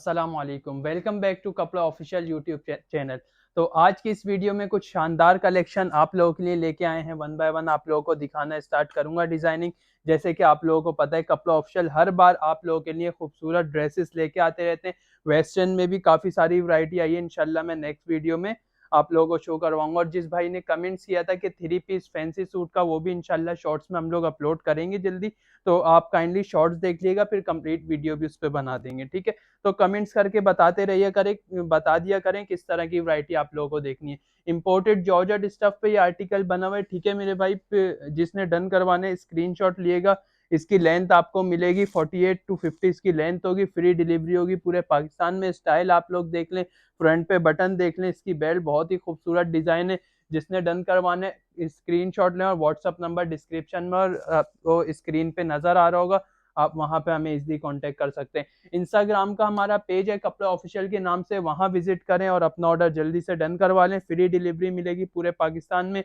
अस्सलाम वालेकुम, welcome back to कपड़ा ऑफिशियल यूट्यूब चैनल। तो आज की इस वीडियो में कुछ शानदार कलेक्शन आप लोगों के लिए लेके आए हैं। वन बाय वन आप लोगों को दिखाना स्टार्ट करूंगा डिजाइनिंग। जैसे कि आप लोगों को पता है, कपड़ा ऑफिशियल हर बार आप लोगों के लिए खूबसूरत ड्रेसेस लेके आते रहते हैं। वेस्टर्न में भी काफ़ी सारी वैरायटी आई है। इंशाल्लाह मैं नेक्स्ट वीडियो में आप लोगों को शो करवाऊंगा। और जिस भाई ने कमेंट्स किया था कि 3 पीस फैंसी सूट का, वो भी इंशाल्लाह शॉर्ट्स में हम लोग अपलोड करेंगे जल्दी। तो आप काइंडली शॉर्ट्स देख लीजिएगा, फिर कंप्लीट वीडियो भी उस पर बना देंगे, ठीक है। तो कमेंट्स करके बताते रहिए करें, बता दिया करें किस तरह की वैरायटी आप लोगों को देखनी है। इंपोर्टेड जॉर्जेट स्टफ पे ये आर्टिकल बना हुआ है, ठीक है मेरे भाई। जिसने डन करवाने स्क्रीनशॉट लिएगा। इसकी लेंथ आपको मिलेगी 48 to 50 इसकी लेंथ होगी। फ्री डिलीवरी होगी पूरे पाकिस्तान में। स्टाइल आप लोग देख लें, फ्रंट पे बटन देख लें, इसकी बेल्ट बहुत ही खूबसूरत डिजाइन है। जिसने डन करवाने स्क्रीनशॉट लें, और व्हाट्सअप नंबर डिस्क्रिप्शन में और आपको स्क्रीन पे नजर आ रहा होगा, आप वहां पे हमें इजीली कांटेक्ट कर सकते हैं। इंस्टाग्राम का हमारा पेज है कपड़ा ऑफिशियल के नाम से, वहां विजिट करें और अपना ऑर्डर जल्दी से डन करवा लें। फ्री डिलीवरी मिलेगी पूरे पाकिस्तान में।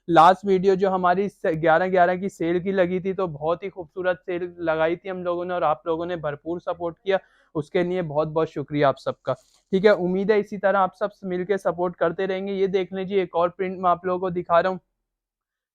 लास्ट वीडियो जो हमारी 11/11 की सेल की लगी थी, तो बहुत ही खूबसूरत सेल लगाई थी हम लोगों ने, और आप लोगों ने भरपूर सपोर्ट किया। उसके लिए बहुत बहुत शुक्रिया आप सबका, ठीक है। उम्मीद है इसी तरह आप सब मिलकर सपोर्ट करते रहेंगे। ये देख लीजिए, एक और प्रिंट मैं आप लोगों को दिखा रहा हूँ।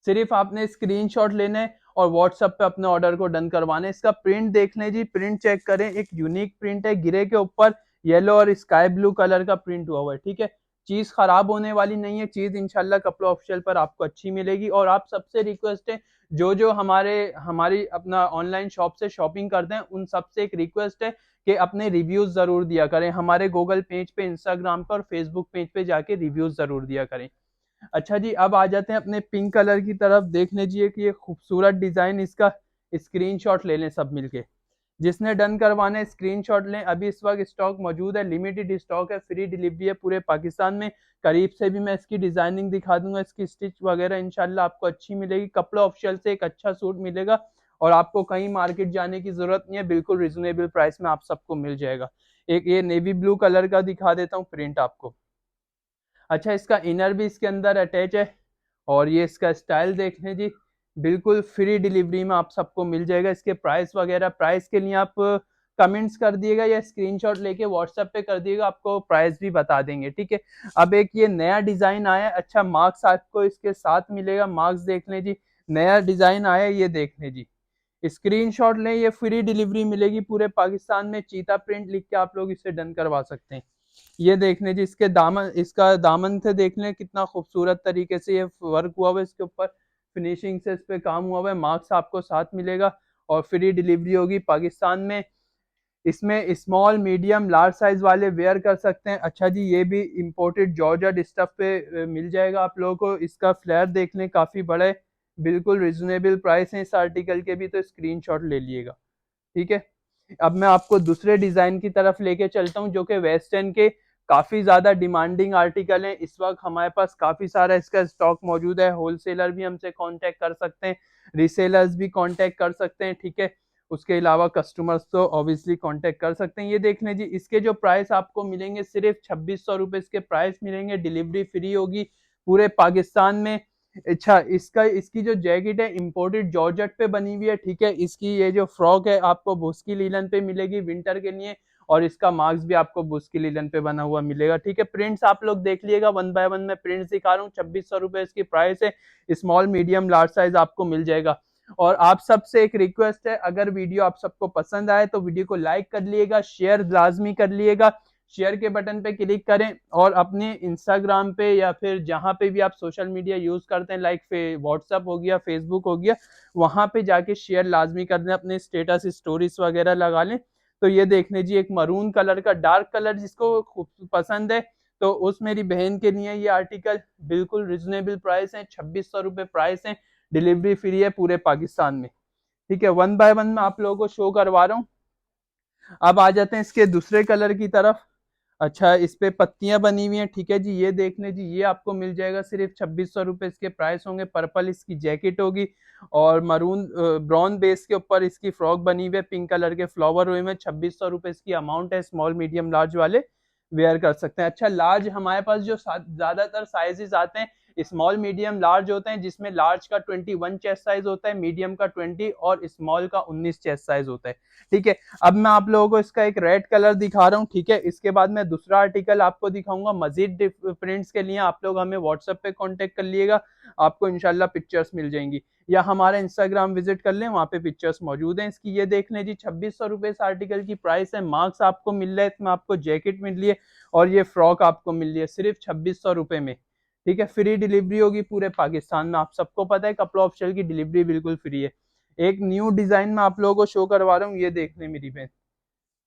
सिर्फ आपने स्क्रीनशॉट लेना है और व्हाट्सएप पे अपने ऑर्डर को डन करवाना है। इसका प्रिंट देख लें जी, प्रिंट चेक करें। एक यूनिक प्रिंट है, गिरे के ऊपर येलो और स्काई ब्लू कलर का प्रिंट हुआ हुआ है, ठीक है। चीज खराब होने वाली नहीं है, चीज इंशाल्लाह कपड़ा ऑफिशियल पर आपको अच्छी मिलेगी। और आप सबसे रिक्वेस्ट है, जो जो हमारी अपना ऑनलाइन शॉप से शॉपिंग करते हैं, उन सबसे एक रिक्वेस्ट है कि अपने रिव्यूज जरूर दिया करें। हमारे गूगल पेज पे, इंस्टाग्राम पर और फेसबुक पेज पे जाके रिव्यूज जरूर दिया करें। अच्छा जी, अब आ जाते हैं अपने पिंक कलर की तरफ। देख लीजिए कि ये खूबसूरत डिजाइन, इसका स्क्रीनशॉट ले लें सब मिलके। जिसने डन करवाना है स्क्रीनशॉट लें। अभी इस वक्त स्टॉक मौजूद है, लिमिटेड स्टॉक है, फ्री डिलीवरी है पूरे पाकिस्तान में। करीब से भी मैं इसकी डिजाइनिंग दिखा दूंगा, इसकी स्टिच वगैरह इंशाल्लाह आपको अच्छी मिलेगी। कपड़ा ऑफिशियल से एक अच्छा सूट मिलेगा और आपको कहीं मार्केट जाने की जरूरत नहीं है, बिल्कुल रिजनेबल प्राइस में आप सबको मिल जाएगा। एक ये नेवी ब्लू कलर का दिखा देता हूँ प्रिंट आपको। अच्छा, इसका इनर भी इसके अंदर अटैच है। और ये इसका स्टाइल देख लें जी, बिल्कुल फ्री डिलीवरी में आप सबको मिल जाएगा। इसके प्राइस वगैरह, प्राइस के लिए आप कमेंट्स कर दिएगा या स्क्रीनशॉट लेके व्हाट्सएप पे कर दिएगा, आपको प्राइस भी बता देंगे, ठीक है। अब एक ये नया डिजाइन आया है। अच्छा, मार्क्स आपको इसके साथ मिलेगा, मार्क्स देख लें जी। नया डिजाइन आया है, ये देख लें जी। स्क्रीनशॉट लें, ये फ्री डिलीवरी मिलेगी पूरे पाकिस्तान में। चीता प्रिंट लिख के आप लोग इसे डन करवा सकते हैं। ये देख लें जी, इसके दामन, इसका दामन से देख लें कितना खूबसूरत तरीके से ये वर्क हुआ हुआ है। इसके ऊपर फिनिशिंग से इस पे काम हुआ हुआ है। मार्क्स आपको साथ मिलेगा और फ्री डिलीवरी होगी पाकिस्तान में। इसमें स्मॉल, मीडियम, लार्ज साइज वाले वेयर कर सकते हैं। अच्छा जी, ये भी इंपोर्टेड जॉर्जेट स्टफ पे मिल जाएगा आप लोगों को। इसका फ्लेयर देख लें, काफी बड़ा है, बिल्कुल रिजनेबल प्राइस है इस आर्टिकल के भी, तो स्क्रीनशॉट ले लिएगा, ठीक है। अब मैं आपको दूसरे डिजाइन की तरफ लेके चलता हूँ, जो कि वेस्टर्न के काफी ज्यादा डिमांडिंग आर्टिकल है। इस वक्त हमारे पास काफी सारा इसका स्टॉक मौजूद है। होलसेलर भी हमसे कांटेक्ट कर सकते हैं, रीसेलर्स भी कांटेक्ट कर सकते हैं, ठीक है। उसके अलावा कस्टमर्स तो ऑब्वियसली कांटेक्ट कर सकते हैं। ये देख लें जी, इसके जो प्राइस आपको मिलेंगे, सिर्फ 2600 रुपए इसके प्राइस मिलेंगे। डिलीवरी फ्री होगी पूरे पाकिस्तान में। अच्छा, इसकी जो जैकेट है इंपोर्टेड जॉर्जेट पे बनी हुई है, ठीक है। इसकी ये जो फ्रॉक है आपको बुस्की लीलन पे मिलेगी विंटर के लिए। और इसका मार्क्स भी आपको बुस्की लीलन पे बना हुआ मिलेगा, ठीक है। प्रिंट्स आप लोग देख लिएगा, वन बाय वन मैं प्रिंट्स दिखा रहा हूँ। 2600 रुपए इसकी प्राइस है। स्मॉल, मीडियम, लार्ज साइज आपको मिल जाएगा। और आप सबसे एक रिक्वेस्ट है, अगर वीडियो आप सबको पसंद आए तो वीडियो को लाइक कर लिएगा, शेयर लाजमी कर लिएगा। शेयर के बटन पे क्लिक करें और अपने इंस्टाग्राम पे या फिर जहां पे भी आप सोशल मीडिया यूज करते हैं, लाइक व्हाट्सअप हो गया, फेसबुक हो गया, वहां पे जाके शेयर लाजमी कर दें, अपने स्टेटस स्टोरीज वगैरह लगा लें। तो ये देख लीजिए, एक मरून कलर का, डार्क कलर जिसको खूब पसंद है, तो उस मेरी बहन के लिए ये आर्टिकल बिल्कुल रिजनेबल प्राइस है। 2600 रुपए प्राइस है, डिलीवरी फ्री है पूरे पाकिस्तान में, ठीक है। वन बाय वन में आप लोगों को शो करवा रहा हूँ। अब आ जाते हैं इसके दूसरे कलर की तरफ। अच्छा, इस पे पत्तियां बनी हुई हैं, ठीक है जी। ये देख लें जी, ये आपको मिल जाएगा सिर्फ 2600 रुपए इसके प्राइस होंगे। पर्पल इसकी जैकेट होगी और मरून ब्राउन बेस के ऊपर इसकी फ्रॉक बनी हुई है, पिंक कलर के फ्लावर हुए में। 2600 रुपए इसकी अमाउंट है। स्मॉल, मीडियम, लार्ज वाले वेयर कर सकते हैं। अच्छा, लार्ज हमारे पास जो ज्यादातर साइजेस आते हैं, स्मॉल मीडियम लार्ज होते हैं, जिसमें लार्ज का 21 चेस्ट साइज होता है, मीडियम का 20 और स्मॉल का 19 चेस्ट साइज होता है। ठीक है, अब मैं आप लोगों को इसका एक रेड कलर दिखा रहा हूँ। ठीक है, इसके बाद मैं दूसरा आर्टिकल आपको दिखाऊंगा। मजीद प्रिंट्स के लिए आप लोग हमें व्हाट्सएप पे कांटेक्ट कर लिएगा, आपको इंशाल्लाह पिक्चर्स मिल जाएंगी, या हमारा इंस्टाग्राम विजिट कर लें, वहाँ पे पिक्चर्स मौजूद हैं इसकी। ये देख लें जी, 2600 रुपये इस आर्टिकल की प्राइस है। मार्क्स आपको मिल रहा है, इसमें आपको जैकेट मिल रही है और ये फ्रॉक आपको मिल रही है सिर्फ 2600 रुपये में। ठीक है, फ्री डिलीवरी होगी पूरे पाकिस्तान में। आप सबको पता है कपड़ा ऑफिशियल की डिलीवरी बिल्कुल फ्री है। एक न्यू डिजाइन में आप लोगों को शो करवा रहा हूँ, ये देख लें मेरी बहन,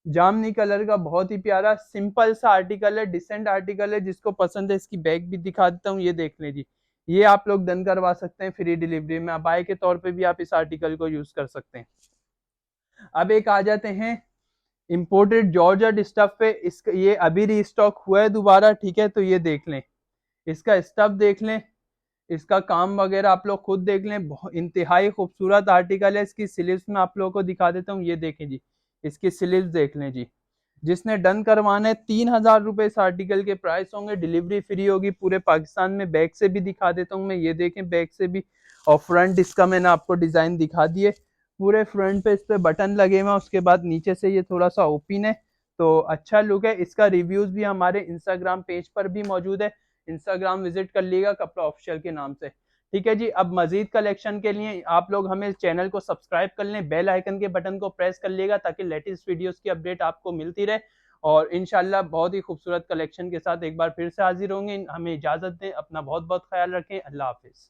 जामनी कलर का बहुत ही प्यारा सिंपल सा आर्टिकल है, डिसेंट आर्टिकल है। जिसको पसंद है इसकी बैग भी दिखा देता हूँ, ये देख लें जी। ये आप लोग डन करवा सकते हैं फ्री डिलीवरी में, अबाए के तौर पे भी आप इस आर्टिकल को यूज कर सकते हैं। अब एक आ जाते हैं इम्पोर्टेड जॉर्जेट स्टफ पे। इसका ये अभी रीस्टॉक हुआ है दोबारा। ठीक है, तो ये देख लें, इसका स्टफ देख लें, इसका काम वगैरह आप लोग खुद देख लें। बहुत इंतहाई खूबसूरत आर्टिकल है। इसकी स्लीव्स में आप लोगों को दिखा देता हूँ, ये देखें जी, इसकी स्लीव्स देख लें जी। जिसने डन करवाना है 3000 रुपए इस आर्टिकल के प्राइस होंगे, डिलीवरी फ्री होगी पूरे पाकिस्तान में। बैक से भी दिखा देता हूँ मैं, ये देखें बैक से भी, और फ्रंट इसका मैंने आपको डिजाइन दिखा दिए। पूरे फ्रंट पे इस पे बटन लगे हुए हैं, उसके बाद नीचे से ये थोड़ा सा ओपन है, तो अच्छा लुक है। इसका रिव्यूज भी हमारे इंस्टाग्राम पेज पर भी मौजूद है, इंस्टाग्राम विजिट कर लीजिएगा कपड़ा ऑफिशियल के नाम से। ठीक है जी, अब मजीद कलेक्शन के लिए आप लोग हमें चैनल को सब्सक्राइब कर लें, बेल आइकन के बटन को प्रेस कर लिएगा ताकि लेटेस्ट वीडियोस की अपडेट आपको मिलती रहे। और इंशाल्लाह बहुत ही खूबसूरत कलेक्शन के साथ एक बार फिर से हाजिर होंगे। हमें इजाजत दें, अपना बहुत बहुत ख्याल रखें। अल्लाह हाफिज।